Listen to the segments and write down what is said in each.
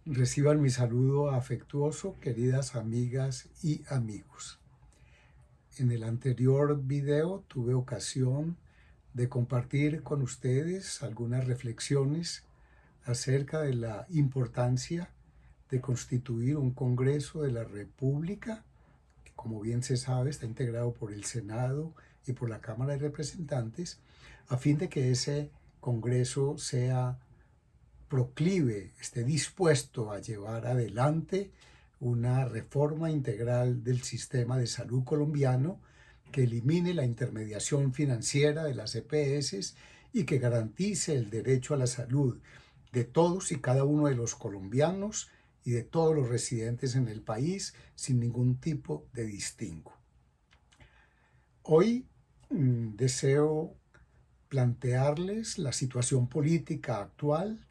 Reciban mi saludo afectuoso, queridas amigas y amigos. En el anterior video tuve ocasión de compartir con ustedes algunas reflexiones acerca de la importancia de constituir un Congreso de la República, que como bien se sabe está integrado por el Senado y por la Cámara de Representantes, a fin de que ese Congreso sea proclive, esté dispuesto a llevar adelante una reforma integral del sistema de salud colombiano que elimine la intermediación financiera de las EPS y que garantice el derecho a la salud de todos y cada uno de los colombianos y de todos los residentes en el país sin ningún tipo de distingo. Hoy deseo plantearles la situación política actual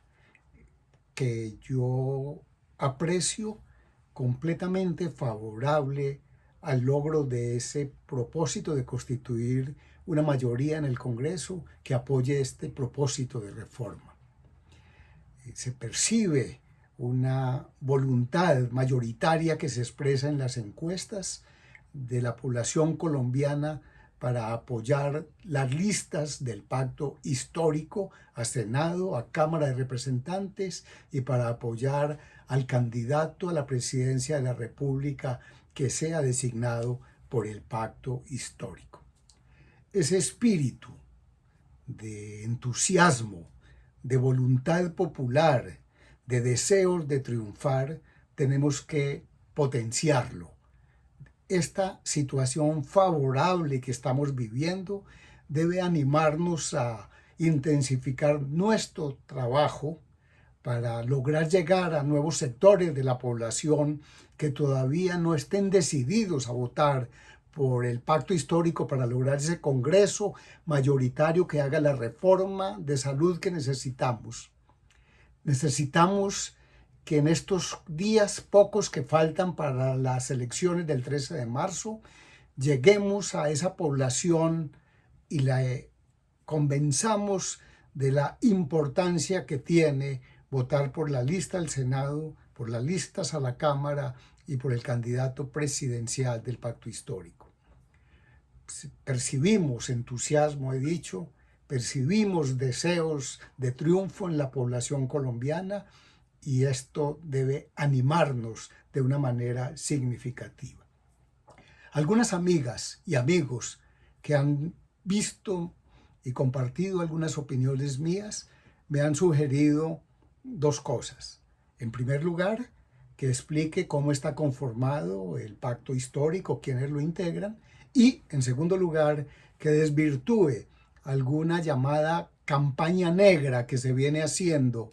que yo aprecio completamente favorable al logro de ese propósito de constituir una mayoría en el Congreso que apoye este propósito de reforma. Se percibe una voluntad mayoritaria que se expresa en las encuestas de la población colombiana para apoyar las listas del pacto histórico a Senado, a Cámara de Representantes y para apoyar al candidato a la presidencia de la República que sea designado por el pacto histórico. Ese espíritu de entusiasmo, de voluntad popular, de deseos de triunfar, tenemos que potenciarlo. Esta situación favorable que estamos viviendo debe animarnos a intensificar nuestro trabajo para lograr llegar a nuevos sectores de la población que todavía no estén decididos a votar por el pacto histórico para lograr ese Congreso mayoritario que haga la reforma de salud que necesitamos. Necesitamos que en estos días pocos que faltan para las elecciones del 13 de marzo, lleguemos a esa población y la convenzamos de la importancia que tiene votar por la lista al Senado, por las listas a la Cámara y por el candidato presidencial del pacto histórico. Percibimos entusiasmo, he dicho, percibimos deseos de triunfo en la población colombiana y esto debe animarnos de una manera significativa. Algunas amigas y amigos que han visto y compartido algunas opiniones mías me han sugerido dos cosas. En primer lugar, que explique cómo está conformado el pacto histórico, quiénes lo integran, y en segundo lugar, que desvirtúe alguna llamada campaña negra que se viene haciendo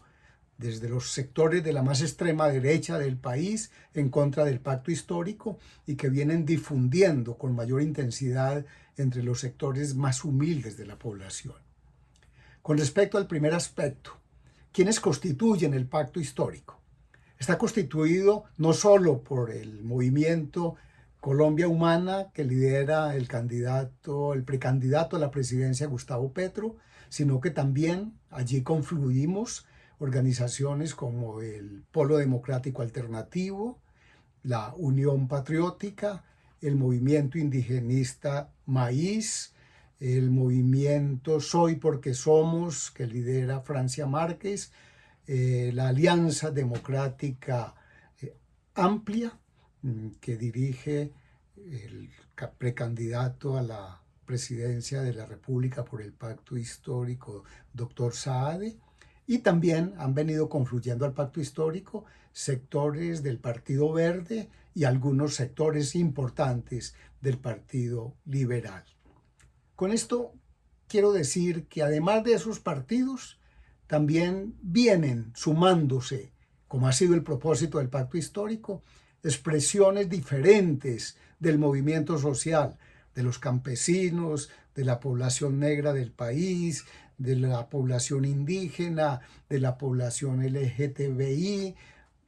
desde los sectores de la más extrema derecha del país en contra del pacto histórico y que vienen difundiendo con mayor intensidad entre los sectores más humildes de la población. Con respecto al primer aspecto, ¿quiénes constituyen el pacto histórico? Está constituido no solo por el movimiento Colombia Humana, que lidera el precandidato a la presidencia Gustavo Petro, sino que también allí confluimos organizaciones como el Polo Democrático Alternativo, la Unión Patriótica, el movimiento indigenista Maíz, el movimiento Soy porque Somos, que lidera Francia Márquez, la Alianza Democrática Amplia, que dirige el precandidato a la presidencia de la República por el pacto histórico, doctor Saade, y también han venido confluyendo al pacto histórico sectores del Partido Verde y algunos sectores importantes del Partido Liberal. Con esto quiero decir que además de esos partidos, también vienen sumándose, como ha sido el propósito del pacto histórico, expresiones diferentes del movimiento social, de los campesinos, de la población negra del país, de la población indígena, de la población LGTBI,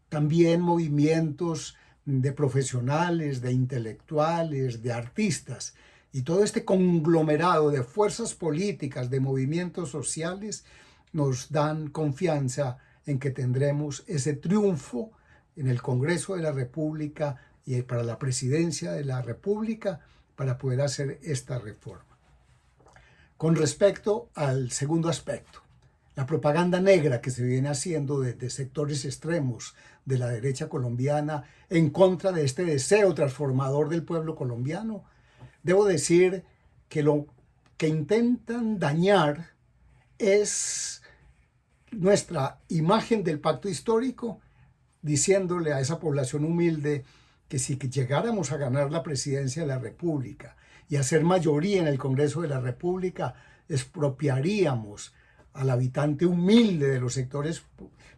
también movimientos de profesionales, de intelectuales, de artistas. Y todo este conglomerado de fuerzas políticas, de movimientos sociales, nos dan confianza en que tendremos ese triunfo en el Congreso de la República y para la presidencia de la República para poder hacer esta reforma. Con respecto al segundo aspecto, la propaganda negra que se viene haciendo desde sectores extremos de la derecha colombiana en contra de este deseo transformador del pueblo colombiano, debo decir que lo que intentan dañar es nuestra imagen del pacto histórico, diciéndole a esa población humilde que si llegáramos a ganar la presidencia de la República y a ser mayoría en el Congreso de la República, expropiaríamos al habitante humilde de los sectores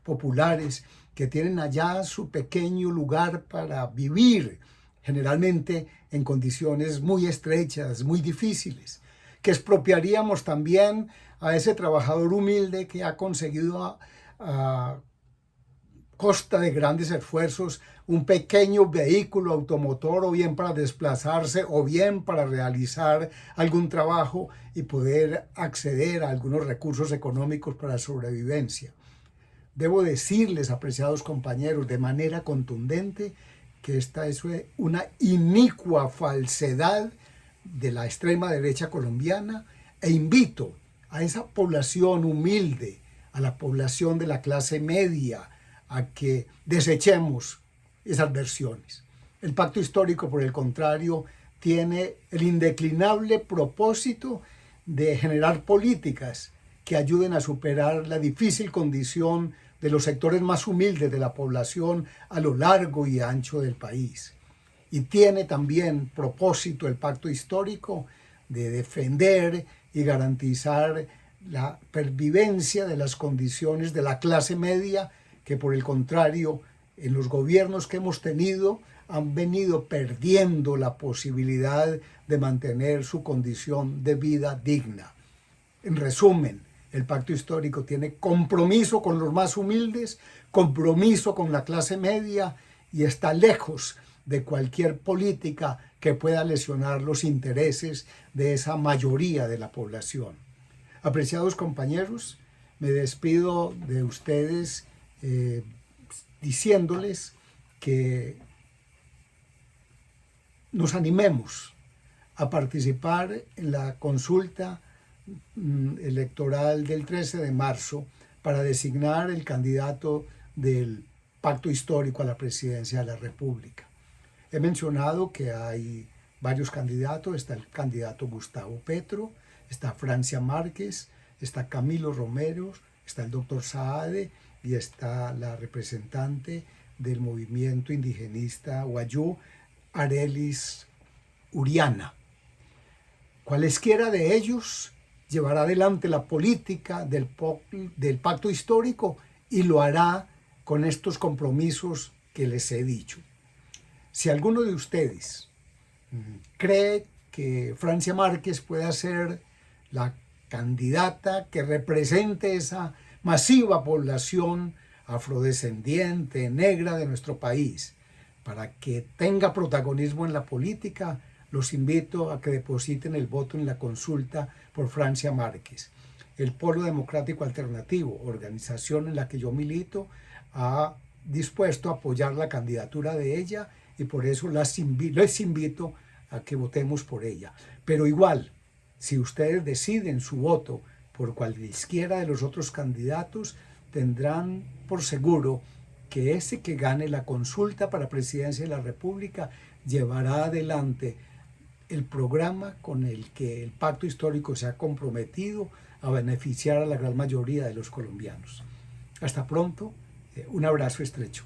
populares que tienen allá su pequeño lugar para vivir, generalmente en condiciones muy estrechas, muy difíciles, que expropiaríamos también a ese trabajador humilde que ha conseguido a costa de grandes esfuerzos un pequeño vehículo automotor, o bien para desplazarse o bien para realizar algún trabajo y poder acceder a algunos recursos económicos para sobrevivencia. Debo decirles, apreciados compañeros, de manera contundente que esta es una inicua falsedad de la extrema derecha colombiana, e invito a esa población humilde, a la población de la clase media, a que desechemos esas versiones. El pacto histórico, por el contrario, tiene el indeclinable propósito de generar políticas que ayuden a superar la difícil condición de los sectores más humildes de la población a lo largo y ancho del país. Y tiene también propósito el pacto histórico de defender y garantizar la pervivencia de las condiciones de la clase media, que por el contrario, en los gobiernos que hemos tenido, han venido perdiendo la posibilidad de mantener su condición de vida digna. En resumen, el pacto histórico tiene compromiso con los más humildes, compromiso con la clase media, y está lejos de cualquier política que pueda lesionar los intereses de esa mayoría de la población. Apreciados compañeros, me despido de ustedes diciéndoles que nos animemos a participar en la consulta electoral del 13 de marzo para designar el candidato del pacto histórico a la presidencia de la República. He mencionado que hay varios candidatos. Está el candidato Gustavo Petro, está Francia Márquez, está Camilo Romero, está el doctor Saade y está la representante del movimiento indigenista Wayuu, Arelis Uriana. Cualesquiera de ellos llevará adelante la política del pacto histórico y lo hará con estos compromisos que les he dicho. Si alguno de ustedes cree que Francia Márquez pueda ser la candidata que represente esa masiva población afrodescendiente, negra de nuestro país, para que tenga protagonismo en la política, los invito a que depositen el voto en la consulta por Francia Márquez. El Polo Democrático Alternativo, organización en la que yo milito, ha dispuesto a apoyar la candidatura de ella, y por eso les invito a que votemos por ella. Pero igual, si ustedes deciden su voto por cualquiera de los otros candidatos, tendrán por seguro que ese que gane la consulta para presidencia de la República llevará adelante el programa con el que el pacto histórico se ha comprometido a beneficiar a la gran mayoría de los colombianos. Hasta pronto, un abrazo estrecho.